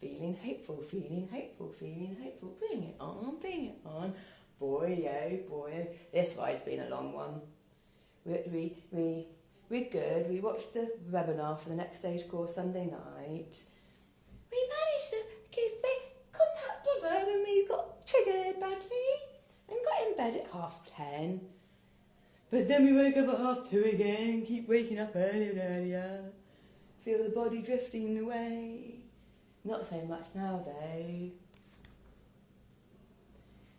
Feeling hopeful, feeling hopeful, feeling hopeful. Bring it on, bring it on. Boy, oh, boy, oh. This ride's been a long one. We're good. We watched the webinar for the Next Stage course Sunday night. We managed to contact Brother when we got triggered badly and got in bed at 10:30. But then we woke up at 2:30 again, keep waking up earlier and earlier. Feel the body drifting away. Not so much now though.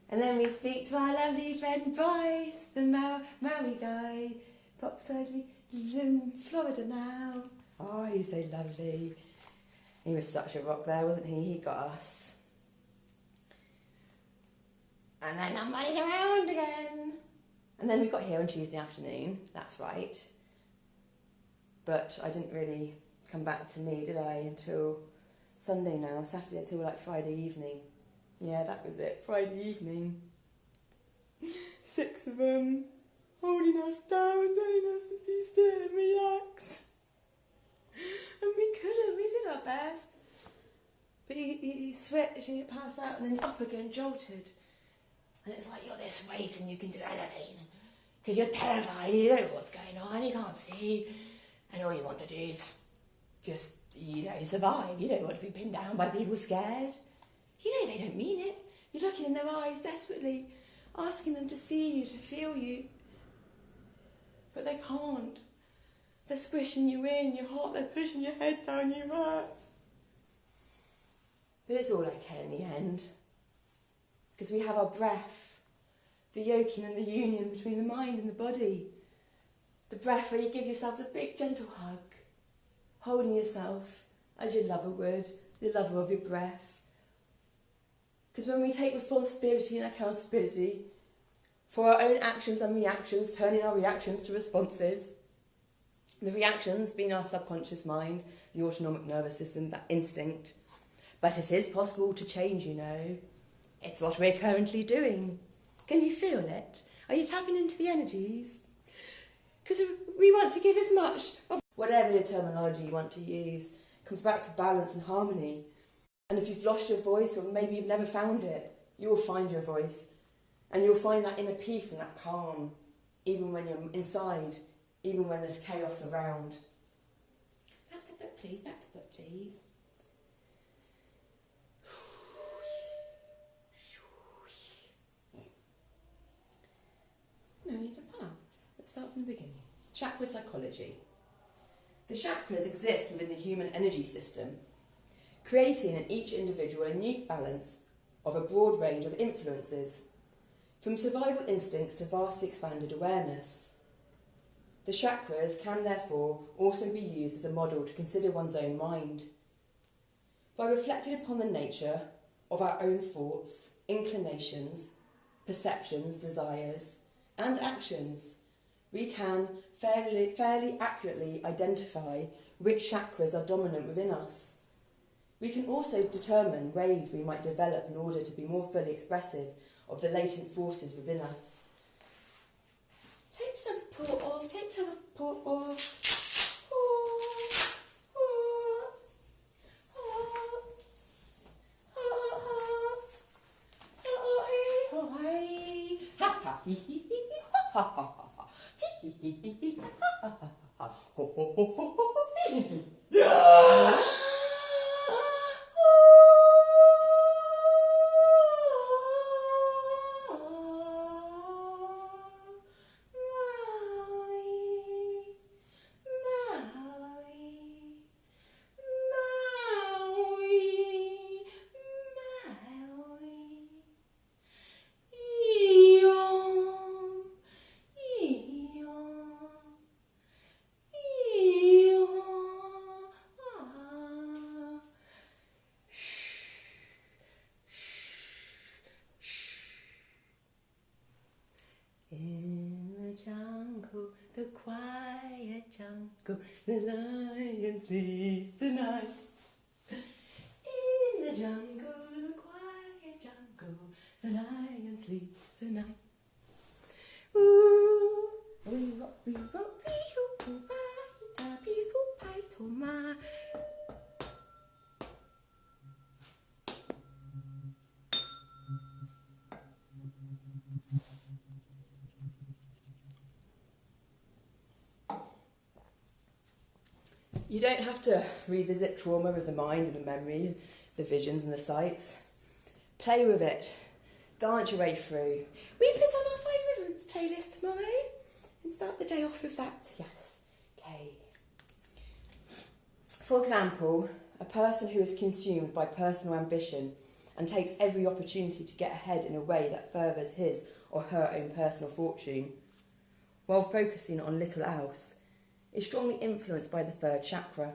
And then we speak to our lovely friend Bryce, the Maori guy, Poxley, in Florida now. Oh, he's so lovely. He was such a rock there, wasn't he? He got us. And then I'm running around again. And then we got here on Tuesday afternoon, that's right. But I didn't really come back to me, did I, until Sunday now, Saturday until like Friday evening. Yeah, that was it, Friday evening. 6 of them, holding us down and telling us to be still and relax. And we couldn't, we did our best. But he switched and he passed out and then up again, jolted. And it's like, you're this weight and you can do anything. Because you're terrified, you don't know what's going on, you can't see. And all you want to do is just, survive. You don't want to be pinned down by people scared. You know they don't mean it. You're looking in their eyes desperately, asking them to see you, to feel you. But they can't. They're squishing you in, you're hot, they're pushing your head down, you hurt. But it's all okay in the end. Because we have our breath, the yoking and the union between the mind and the body. The breath where you give yourselves a big gentle hug, holding yourself as your lover would, the lover of your breath. Because when we take responsibility and accountability for our own actions and reactions, turning our reactions to responses, the reactions being our subconscious mind, the autonomic nervous system, that instinct. But it is possible to change, It's what we're currently doing. Can you feel it? Are you tapping into the energies? Because we want to give as much of whatever the terminology you want to use. Comes back to balance and harmony. And if you've lost your voice, or maybe you've never found it, you will find your voice. And you'll find that inner peace and that calm, even when you're inside, even when there's chaos around. Back to book, please. Back to book, please. No, we need to Let's start from the beginning. Chakra psychology. The chakras exist within the human energy system, creating in each individual a unique balance of a broad range of influences, from survival instincts to vastly expanded awareness. The chakras can therefore also be used as a model to consider one's own mind. By reflecting upon the nature of our own thoughts, inclinations, perceptions, desires, and actions, we can fairly accurately identify which chakras are dominant within us. We can also determine ways we might develop in order to be more fully expressive of the latent forces within us. Take some support off, take some support off. The quiet jungle, the lion sleeps tonight. In the jungle, the quiet jungle, the lion sleeps tonight. Ooh, You don't have to revisit trauma with the mind and the memory, the visions and the sights. Play with it. Dance your way through. We put on our 5 Rhythms playlist tomorrow and start the day off with that. Yes. Okay. For example, a person who is consumed by personal ambition and takes every opportunity to get ahead in a way that furthers his or her own personal fortune, while focusing on little else, is strongly influenced by the 3rd chakra.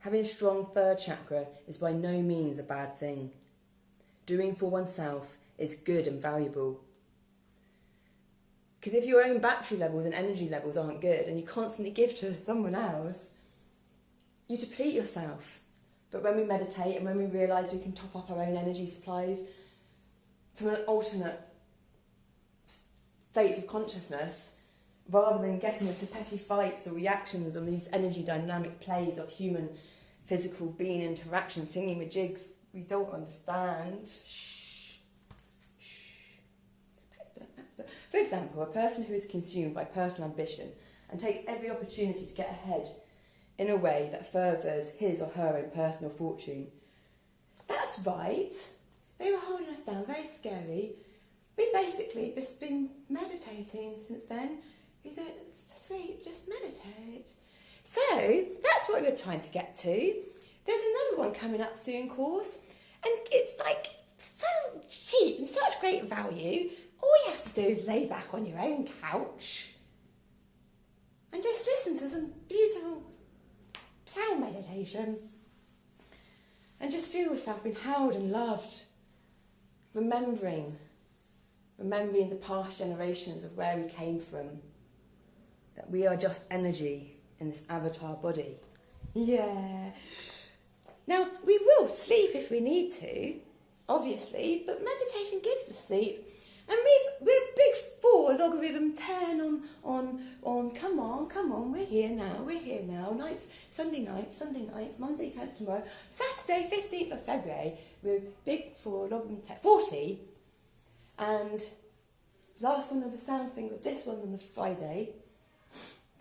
Having a strong 3rd chakra is by no means a bad thing. Doing for oneself is good and valuable. Because if your own battery levels and energy levels aren't good and you constantly give to someone else, you deplete yourself. But when we meditate and when we realise we can top up our own energy supplies from an alternate states of consciousness, rather than getting into petty fights or reactions on these energy dynamic plays of human physical being interaction, thingy-majigs we don't understand. Shh. For example, a person who is consumed by personal ambition and takes every opportunity to get ahead in a way that furthers his or her own personal fortune. That's right. They were holding us down, very scary. We've basically just been meditating since then. We don't sleep, just meditate. So, that's what we're trying to get to. There's another one coming up soon, course, and it's like so cheap and such great value. All you have to do is lay back on your own couch and just listen to some beautiful sound meditation and just feel yourself being held and loved, remembering the past generations of where we came from, that we are just energy in this avatar body. Yeah. Now, we will sleep if we need to, obviously, but meditation gives us sleep. And we're big 4, logarithm 10 on come on, we're here now, Sunday night, Monday 10th tomorrow, Saturday 15th of February, we're big 4, logarithm 10, 40, and last one of the sound thing, this one's on the Friday,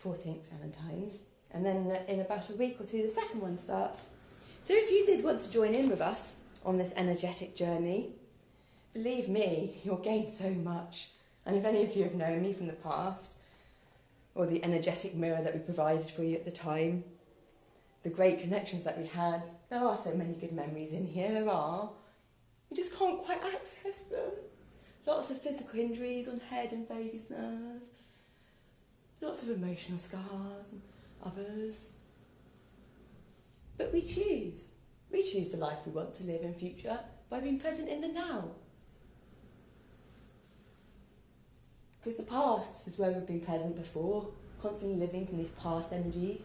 14th Valentine's, and then in about a week or 2 the second one starts. So if you did want to join in with us on this energetic journey, believe me, you'll gain so much. And if any of you have known me from the past, or the energetic mirror that we provided for you at the time, the great connections that we had, there are so many good memories in here, there are. We just can't quite access them. Lots of physical injuries on head and vagus nerve, lots of emotional scars and others. But we choose the life we want to live in future by being present in the now. Because the past is where we've been present before, constantly living from these past energies.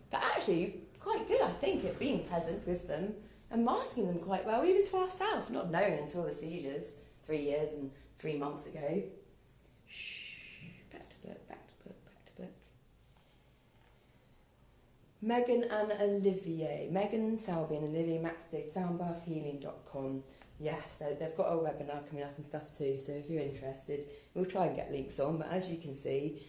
But actually, quite good, I think, at being present with them and masking them quite well, even to ourselves, not knowing until the seizures 3 years and 3 months ago. Shh, back to book. Megan and Olivier, Megan Salvi and Olivier Maxtig, soundbathhealing.com. Yes, they've got a webinar coming up and stuff too, so if you're interested, we'll try and get links on, but as you can see,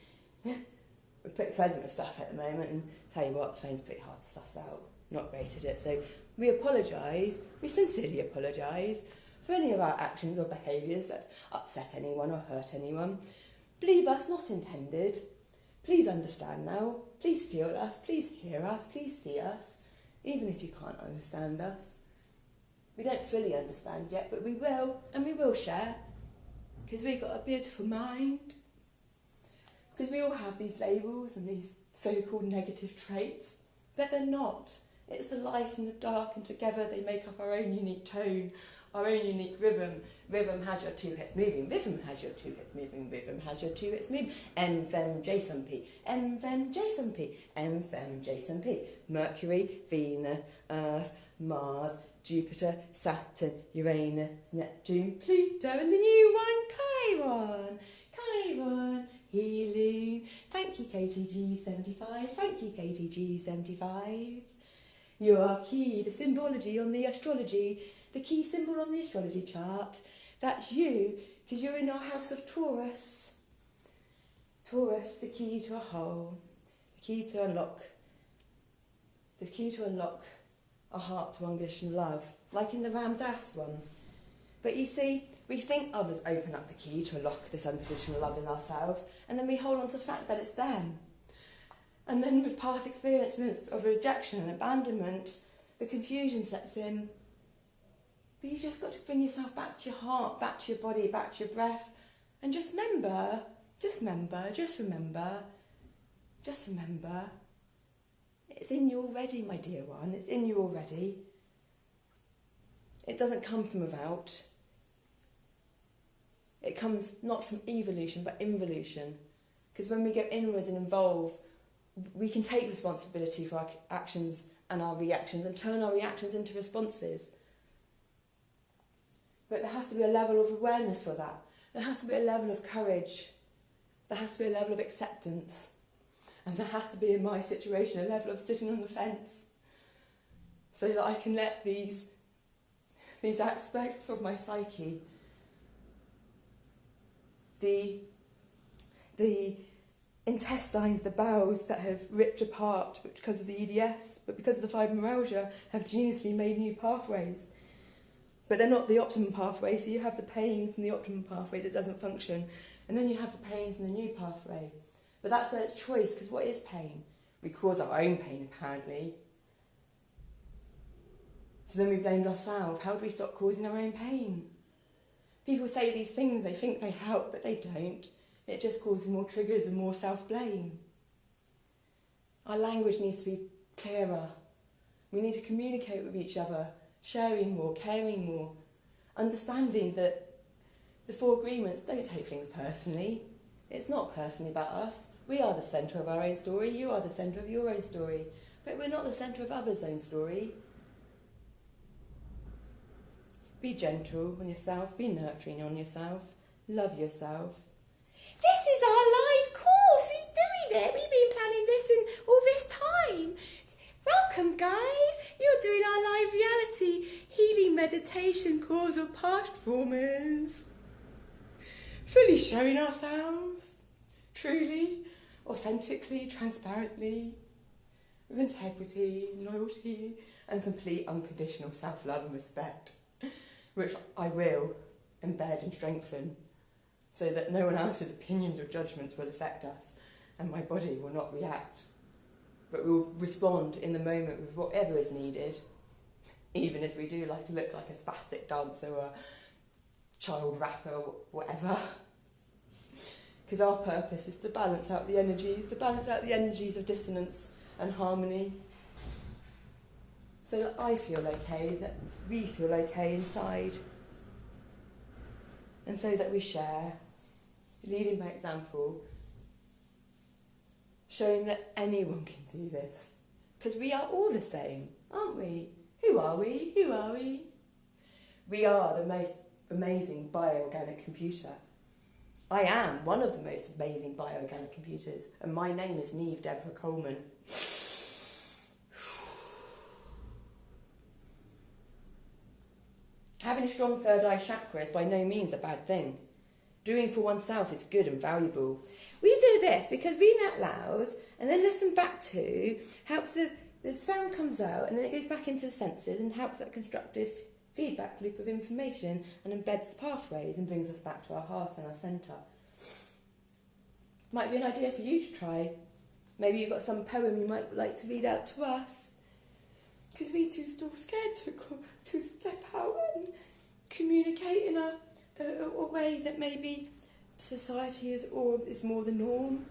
we're pretty present with stuff at the moment, and tell you what, the phone's pretty hard to suss out, not great at it, so we sincerely apologise for any of our actions or behaviours that upset anyone or hurt anyone. Believe us, not intended. Please understand now, please feel us, please hear us, please see us, even if you can't understand us. We don't fully understand yet, but we will, and we will share, because we've got a beautiful mind, because we all have these labels and these so-called negative traits, but they're not. It's the light and the dark, and together they make up our own unique tone, our own unique rhythm. Rhythm has your 2 hits moving, rhythm has your 2 hits moving, rhythm has your 2 hits moving. M, Fem, Jason P, M, Fem, Jason P, M, Fem, Jason P. Mercury, Venus, Earth, Mars, Jupiter, Saturn, Uranus, Neptune, Pluto, and the new one, Chiron, healing. Thank you, KTG75, thank you, KTG75. Your key, the symbology on the astrology, the key symbol on the astrology chart, that's you, because you're in our house of Taurus. Taurus, the key to a whole, the key to unlock The key to unlock our heart to unconditional love, like in the Ram Dass one. But you see, we think others open up the key to unlock this unconditional love in ourselves, and then we hold on to the fact that it's them. And then with past experiences of rejection and abandonment, the confusion sets in. But you just got to bring yourself back to your heart, back to your body, back to your breath, and just remember, it's in you already, my dear one, it's in you already. It doesn't come from without. It comes not from evolution, but involution. Because when we go inwards and involve, we can take responsibility for our actions and our reactions and turn our reactions into responses. But there has to be a level of awareness for that. There has to be a level of courage. There has to be a level of acceptance. And there has to be, in my situation, a level of sitting on the fence so that I can let these aspects of my psyche, the intestines, the bowels that have ripped apart because of the EDS, but because of the fibromyalgia, have geniusly made new pathways. But they're not the optimum pathway, so you have the pain from the optimum pathway that doesn't function, and then you have the pain from the new pathway. But that's where it's choice, because what is pain? We cause our own pain, apparently. So then we blamed ourselves. How do we stop causing our own pain? People say these things, they think they help, but they don't. It just causes more triggers and more self-blame. Our language needs to be clearer. We need to communicate with each other, sharing more, caring more, understanding that the 4 agreements don't take things personally. It's not personally about us. We are the centre of our own story, you are the centre of your own story, but we're not the centre of others' own story. Be gentle on yourself, be nurturing on yourself, love yourself. This is our live course, we're doing it, we've been planning this in all this time. Welcome guys, you're doing our live reality healing meditation course of past traumas. Fully showing ourselves, truly, authentically, transparently, with integrity, loyalty, and complete unconditional self-love and respect, which I will embed and strengthen so that no one else's opinions or judgments will affect us and my body will not react, but will respond in the moment with whatever is needed, even if we do like to look like a spastic dancer or a child rapper or whatever. Because our purpose is to balance out the energies of dissonance and harmony, so that I feel okay, that we feel okay inside, and so that we share, leading by example, showing that anyone can do this, because we are all the same, aren't we? Who are we? Who are we? We are the most amazing bioorganic computer. I am one of the most amazing bioorganic computers, and my name is Neve Deborah Coleman. Having a strong third eye chakra is by no means a bad thing. Doing for oneself is good and valuable. We do this because reading out loud and then listen back to helps the sound comes out and then it goes back into the senses and helps that constructive feedback loop of information and embeds the pathways and brings us back to our heart and our centre. Might be an idea for you to try. Maybe you've got some poem you might like to read out to us. Because we're too still scared to step out and communicate in a way that maybe society is more the norm.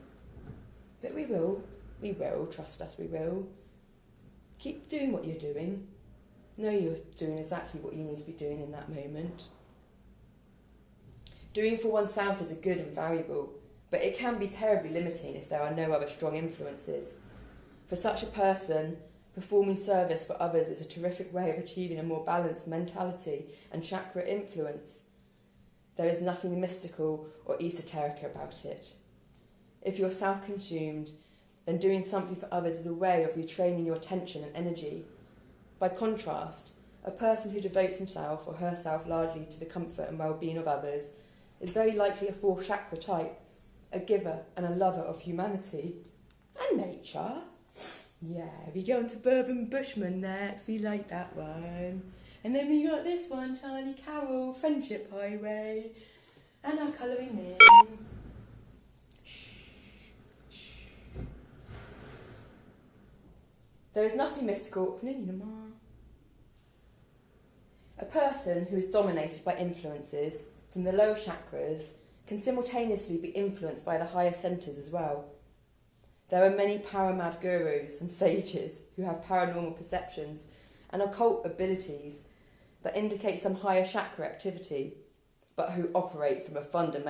But we will, trust us, we will. Keep doing what you're doing. Know you're doing exactly what you need to be doing in that moment. Doing for oneself is good and valuable, but it can be terribly limiting if there are no other strong influences. For such a person, performing service for others is a terrific way of achieving a more balanced mentality and chakra influence. There is nothing mystical or esoteric about it. If you're self-consumed, then doing something for others is a way of retraining your attention and energy. By contrast, a person who devotes himself or herself largely to the comfort and well-being of others is very likely a 4th chakra type, a giver and a lover of humanity and nature, Yeah, we go on to Bourbon Bushman next. We like that one. And then we got this one, Charlie Carroll, Friendship Highway. And our colouring in. There is nothing mystical. A person who is dominated by influences from the lower chakras can simultaneously be influenced by the higher centres as well. There are many paramad gurus and sages who have paranormal perceptions and occult abilities that indicate some higher chakra activity, but who operate from a fundamental